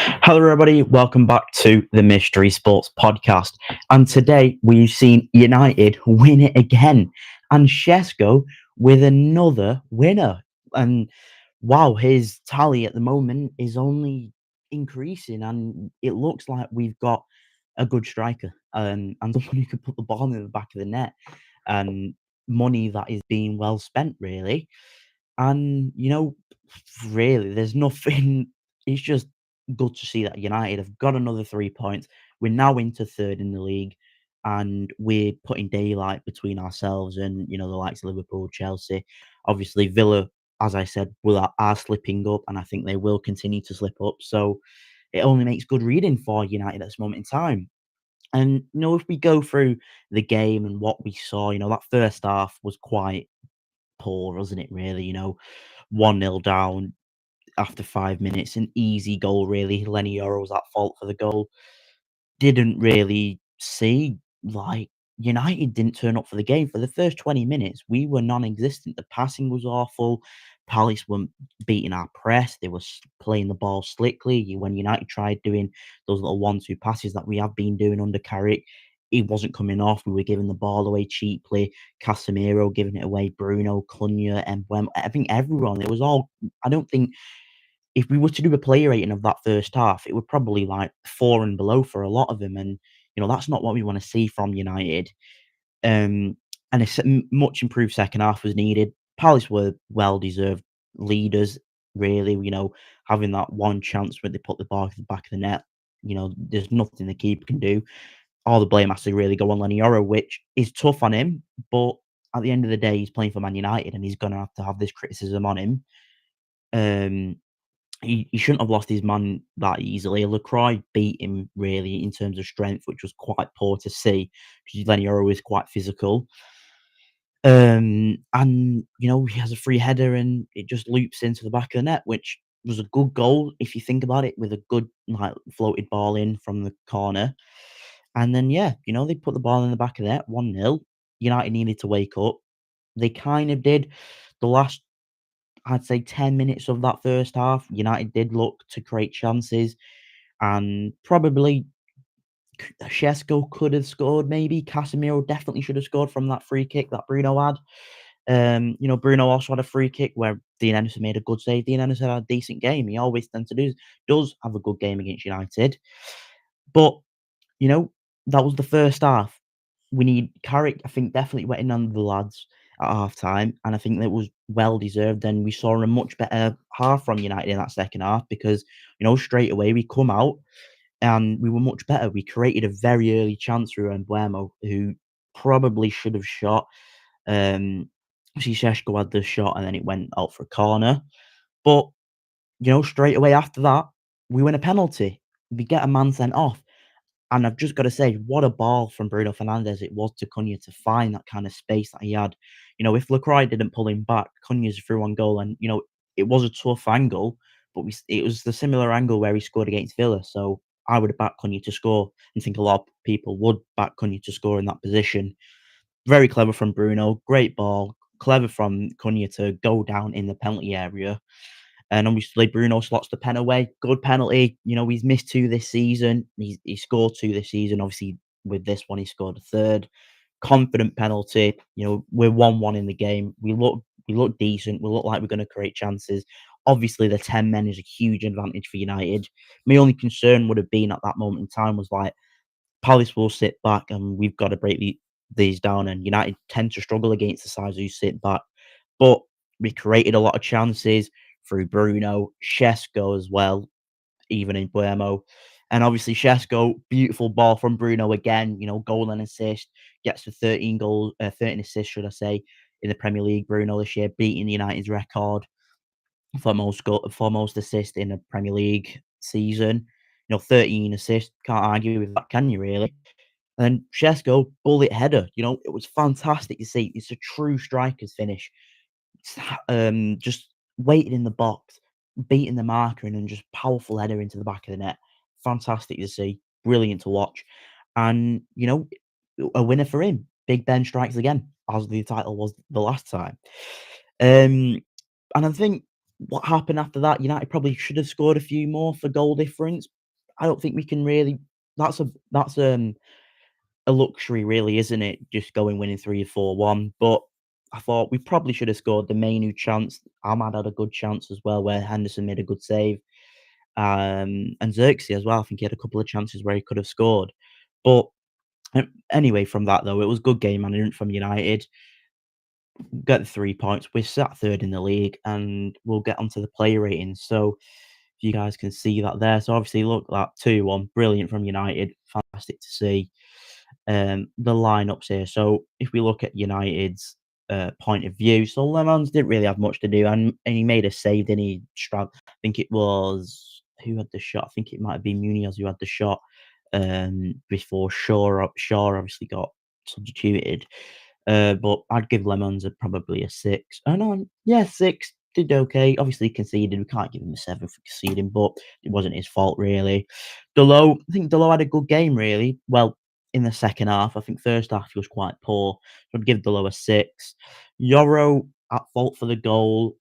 Hello, everybody. Welcome back to the Mystery Sports Podcast. And today we've seen United win it again, and Sesko with another winner. And wow, his tally at the moment is only increasing, and it looks like we've got a good striker and someone who can put the ball in the back of the net, and money that is being well spent, really. And, really, there's nothing. It's just good to see that United have got another 3 points. We're now into third in the league, and we're putting daylight between ourselves and, the likes of Liverpool, Chelsea. Obviously, Villa, as I said, are slipping up, and I think they will continue to slip up. So it only makes good reading for United at this moment in time. And, if we go through the game and what we saw, that first half was quite poor, wasn't it, really? 1-0 down after 5 minutes, an easy goal, really. Lenny Yoro was at fault for the goal. Didn't really see, like, United didn't turn up for the game. For the first 20 minutes, we were non-existent. The passing was awful. Palace weren't beating our press. They were playing the ball slickly. When United tried doing those little 1-2 passes that we have been doing under Carrick, it wasn't coming off. We were giving the ball away cheaply. Casemiro giving it away. Bruno, Cunha, and I think everyone. It was all. I don't think if we were to do a player rating of that first half, it would probably like 4 and below for a lot of them, and, that's not what we wanna see from United. Um, and much improved second half was needed. Palace were well-deserved leaders, really, having that one chance where they put the ball to the back of the net. There's nothing the keeper can do. All the blame has to really go on Lenny Yoro, which is tough on him, but at the end of the day, he's playing for Man United, and he's gonna have to have this criticism on him. Um he shouldn't have lost his man that easily. Lacroix beat him really in terms of strength, which was quite poor to see because Lenioro is quite physical. And he has a free header and it just loops into the back of the net, which was a good goal if you think about it, with a good like floated ball in from the corner. And then yeah, they put the ball in the back of the net, 1-0. United needed to wake up. They kind of did. The last, I'd say, 10 minutes of that first half, United did look to create chances, and probably Sesko could have scored maybe. Casemiro definitely should have scored from that free kick that Bruno had. Bruno also had a free kick where Dean Henderson made a good save. Dean Henderson had a decent game. He always tends to does have a good game against United. But, you know, that was the first half. We need Carrick, I think, definitely wetting on the lads at half time, and I think that was well deserved. And we saw a much better half from United in that second half because, straight away we come out and we were much better. We created a very early chance through Embuemo, who probably should have shot. Sheshko had the shot and then it went out for a corner. But, straight away after that, we win a penalty. We get a man sent off. And I've just got to say, what a ball from Bruno Fernandes it was to Cunha to find that kind of space that he had. If Lacroix didn't pull him back, Cunha's through on goal, and it was a tough angle, but it was the similar angle where he scored against Villa. So I would have backed Cunha to score, and think a lot of people would back Cunha to score in that position. Very clever from Bruno, great ball, clever from Cunha to go down in the penalty area. And obviously, Bruno slots the pen away. Good penalty. He's missed 2 this season. He scored 2 this season. Obviously, with this one, he scored a third. Confident penalty. We're 1-1 in the game. We look decent. We look like we're going to create chances. Obviously, the 10 men is a huge advantage for United. My only concern would have been at that moment in time was like Palace will sit back and we've got to break these down. And United tend to struggle against the sides who sit back. But we created a lot of chances through Bruno, Sesko as well, even in Buemo. And obviously Sesko, beautiful ball from Bruno again, goal and assist, gets to 13 goals, 13 assists, should I say, in the Premier League. Bruno this year beating United's record for most assists in a Premier League season. 13 assists, can't argue with that, can you really? And Sesko, bullet header, it was fantastic to see. It's a true striker's finish. Just waiting in the box, beating the marker, and then just powerful header into the back of the net. Fantastic to see, brilliant to watch, and a winner for him. Big Ben strikes again, as the title was the last time. And I think What happened after that? United probably should have scored a few more for goal difference. I don't think we can really. That's a luxury, really, isn't it? Just going winning 3 or 4-1. But I thought we probably should have scored the Mainu chance. Ahmad had a good chance as well, where Henderson made a good save. And Xerxes as well. I think he had a couple of chances where he could have scored. But anyway, from that though, it was good game management from United. Get the 3 points. We're sat third in the league, and we'll get onto the player ratings. So you guys can see that there. So obviously, look, that 2-1, brilliant from United. Fantastic to see. The lineups here. So if we look at United's point of view, so Lemons didn't really have much to do, and he made a save. Didn't he? I think it was who had the shot. I think it might have been Munoz who had the shot before Shaw. Shaw obviously got substituted. But I'd give Lemons probably a 6. Oh no, yeah, 6. Did okay. Obviously conceded. We can't give him a 7 for conceding, but it wasn't his fault really. Delo, I think Delo had a good game really. Well, in the second half, I think first half he was quite poor. So I'd give Delo a 6. Yoro at fault for the goal,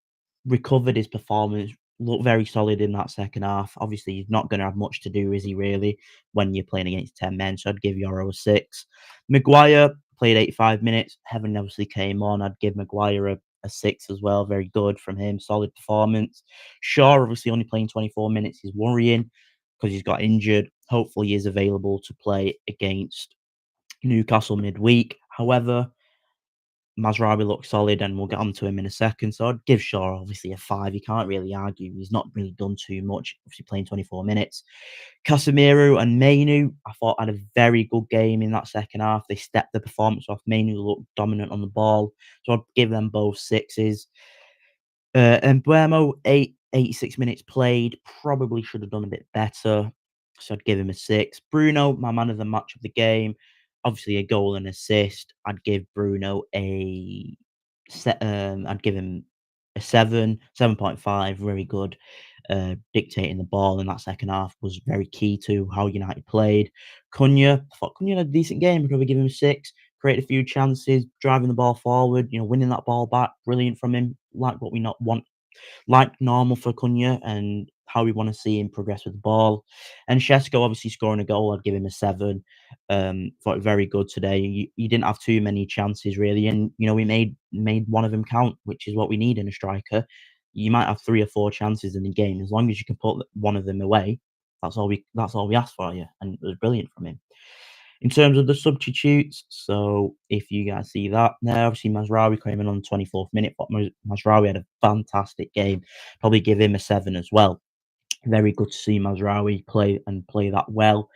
recovered his performance, looked very solid in that second half. Obviously, he's not going to have much to do, is he really, when you're playing against 10 men? So I'd give Yoro a 6. Maguire played 85 minutes. Heaven obviously came on. I'd give Maguire a 6 as well. Very good from him. Solid performance. Shaw obviously only playing 24 minutes is worrying because he's got injured. Hopefully, he is available to play against Newcastle midweek. However, Mazraoui looks solid, and we'll get on to him in a second. So I'd give Shaw obviously a 5. You can't really argue. He's not really done too much, obviously playing 24 minutes. Casemiro and Mainu, I thought had a very good game in that second half. They stepped the performance off. Mainu looked dominant on the ball. So I'd give them both 6s. And Buemo, 86 minutes played, probably should have done a bit better. So I'd give him a 6. Bruno, my man of the match of the game, obviously a goal and assist. I'd give Bruno I'd give him a 7, 7.5, very good. Dictating the ball in that second half was very key to how United played. Cunha, I thought Cunha had a decent game. I'd probably give him a 6. Created a few chances, driving the ball forward, winning that ball back. Brilliant from him. Like what we not want, like normal for Cunha, and how we want to see him progress with the ball. And Sesko obviously scoring a goal, I'd give him a 7. Thought very good today. He didn't have too many chances really, and we made one of them count, which is what we need in a striker. You might have 3 or 4 chances in the game, as long as you can put one of them away. That's all we ask for you, and it was brilliant from him. In terms of the substitutes, so if you guys see that there, obviously Mazraoui came in on the 24th minute, but Mazraoui had a fantastic game. Probably give him a 7 as well. Very good to see Mazraoui play that well.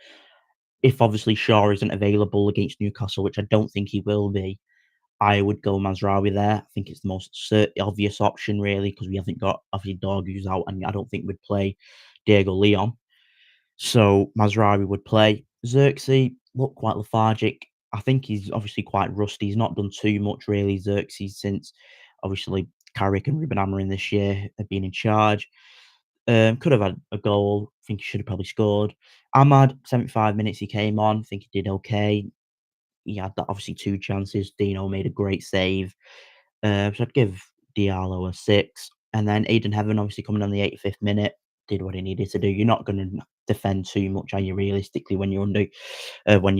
If obviously Shaw isn't available against Newcastle, which I don't think he will be, I would go Mazraoui there. I think it's the most obvious option, really, because we haven't got obviously Dorgu's out, and I don't think we'd play Diego Leon. So Mazraoui would play. Xerxes looked quite lethargic. I think he's obviously quite rusty. He's not done too much really, Xerxes, since obviously Carrick and Ruben Amorim this year have been in charge. Could have had a goal. I think he should have probably scored. Ahmad, 75 minutes he came on. I think he did okay. He had that obviously 2 chances. Dino made a great save. So I'd give Diallo a 6. And then Aiden Heaven obviously coming on the 85th minute, did what he needed to do. You're not going to defend too much, are you, realistically, when you're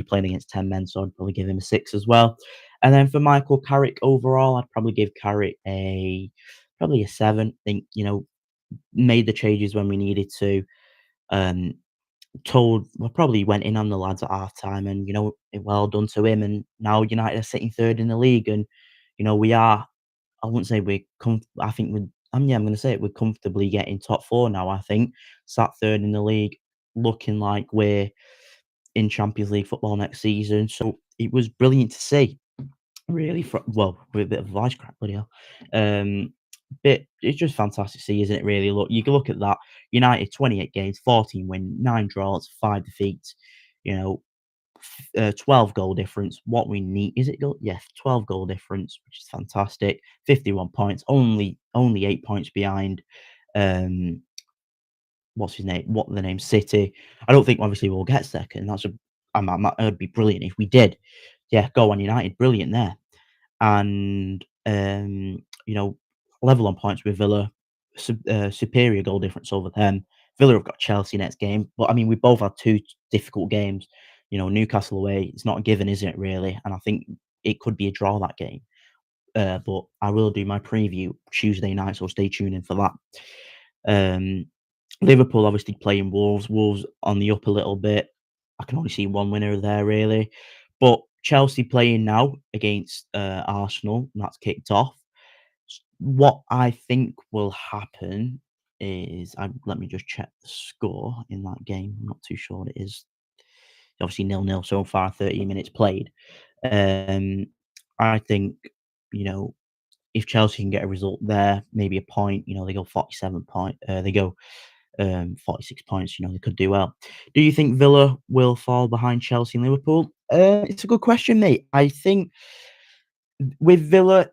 playing against 10 men? So I'd probably give him a 6 as well. And then for Michael Carrick overall, I'd probably give Carrick probably a 7. I think, made the changes when we needed to. Um, probably went in on the lads at half time, and well done to him. And now United are sitting third in the league, and we are. I wouldn't say we're. I think we're. Yeah, I'm going to say it. We're comfortably getting top 4 now. I think sat third in the league, looking like we're in Champions League football next season. So it was brilliant to see. Really, with a bit of voice crack, bloody hell. But it's just fantastic to see, isn't it? Really, look, you can look at that. United 28 games, 14 wins, 9 draws, 5 defeats. You know, 12 goal difference. What we need is it goal? Yeah, 12 goal difference, which is fantastic. 51 points, only 8 points behind. Um, what's his name? What the name? City. I don't think obviously we'll get second. It'd be brilliant if we did. Yeah, go on United, brilliant there. And level on points with Villa. superior goal difference over them. Villa have got Chelsea next game, but I mean, we both had two difficult games. Newcastle away, it's not a given, is it, really? And I think it could be a draw that game. But I will do my preview Tuesday night, so stay tuned in for that. Um, Liverpool obviously playing Wolves. Wolves on the up a little bit. I can only see one winner there, really. But Chelsea playing now against Arsenal, and that's kicked off. What I think will happen is, let me just check the score in that game. I'm not too sure what it is. Obviously, 0-0 so far, 30 minutes played. Um, I think, you know, if Chelsea can get a result there, maybe a point, they go 46 points, they could do well. Do you think Villa will fall behind Chelsea and Liverpool? It's a good question, mate. I think with Villa,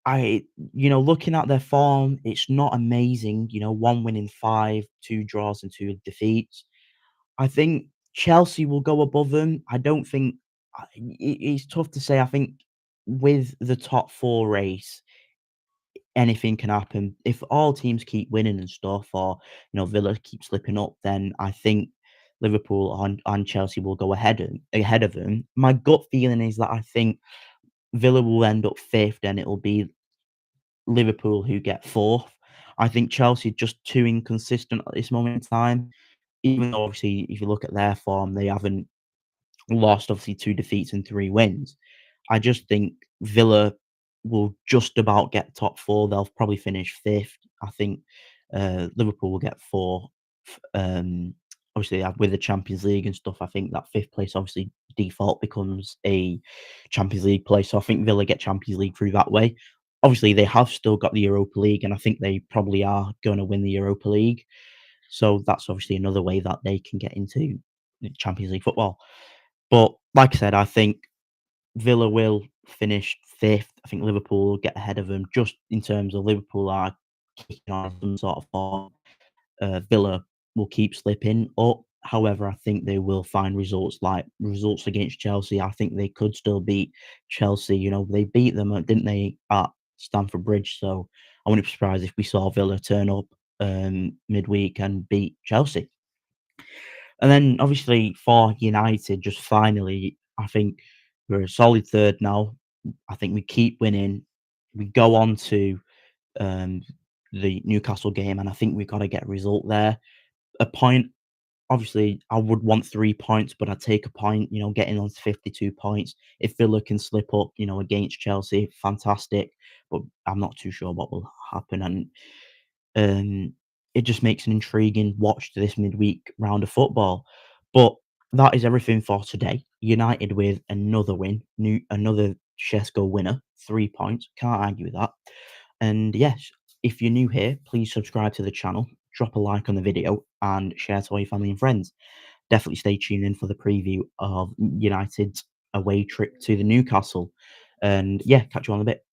looking at their form, it's not amazing. One win in five, two draws and two defeats. I think Chelsea will go above them. I don't think it's tough to say. I think with the top four race, anything can happen. If all teams keep winning and stuff, or Villa keep slipping up, then I think Liverpool and Chelsea will go ahead of them. My gut feeling is that I think Villa will end up fifth, and it'll be Liverpool who get fourth. I think Chelsea are just too inconsistent at this moment in time. Even though obviously, if you look at their form, they haven't lost obviously two defeats and three wins. I just think Villa will just about get top four. They'll probably finish fifth. I think Liverpool will get four. Obviously, with the Champions League and stuff, I think that fifth place obviously default becomes a Champions League place. So I think Villa get Champions League through that way. Obviously, they have still got the Europa League, and I think they probably are going to win the Europa League. So that's obviously another way that they can get into the Champions League football. But like I said, I think Villa will finish fifth. I think Liverpool will get ahead of them just in terms of Liverpool are kicking on some sort of form. Villa will keep slipping up. However, I think they will find results like results against Chelsea. I think they could still beat Chelsea. They beat them, didn't they, at Stamford Bridge? So I wouldn't be surprised if we saw Villa turn up midweek and beat Chelsea. And then obviously for United, just finally, I think we're a solid third now. I think we keep winning. We go on to um, the Newcastle game, and I think we've got to get a result there. A point, obviously, I would want 3 points, but I'd take a point, getting on to 52 points. If Villa can slip up, against Chelsea, fantastic. But I'm not too sure what will happen. And it just makes an intriguing watch to this midweek round of football. But that is everything for today. United with another win, another Sesko winner, 3 points. Can't argue with that. And yes, if you're new here, please subscribe to the channel, drop a like on the video, and share to all your family and friends. Definitely stay tuned in for the preview of United's away trip to the Newcastle. And yeah, catch you on a bit.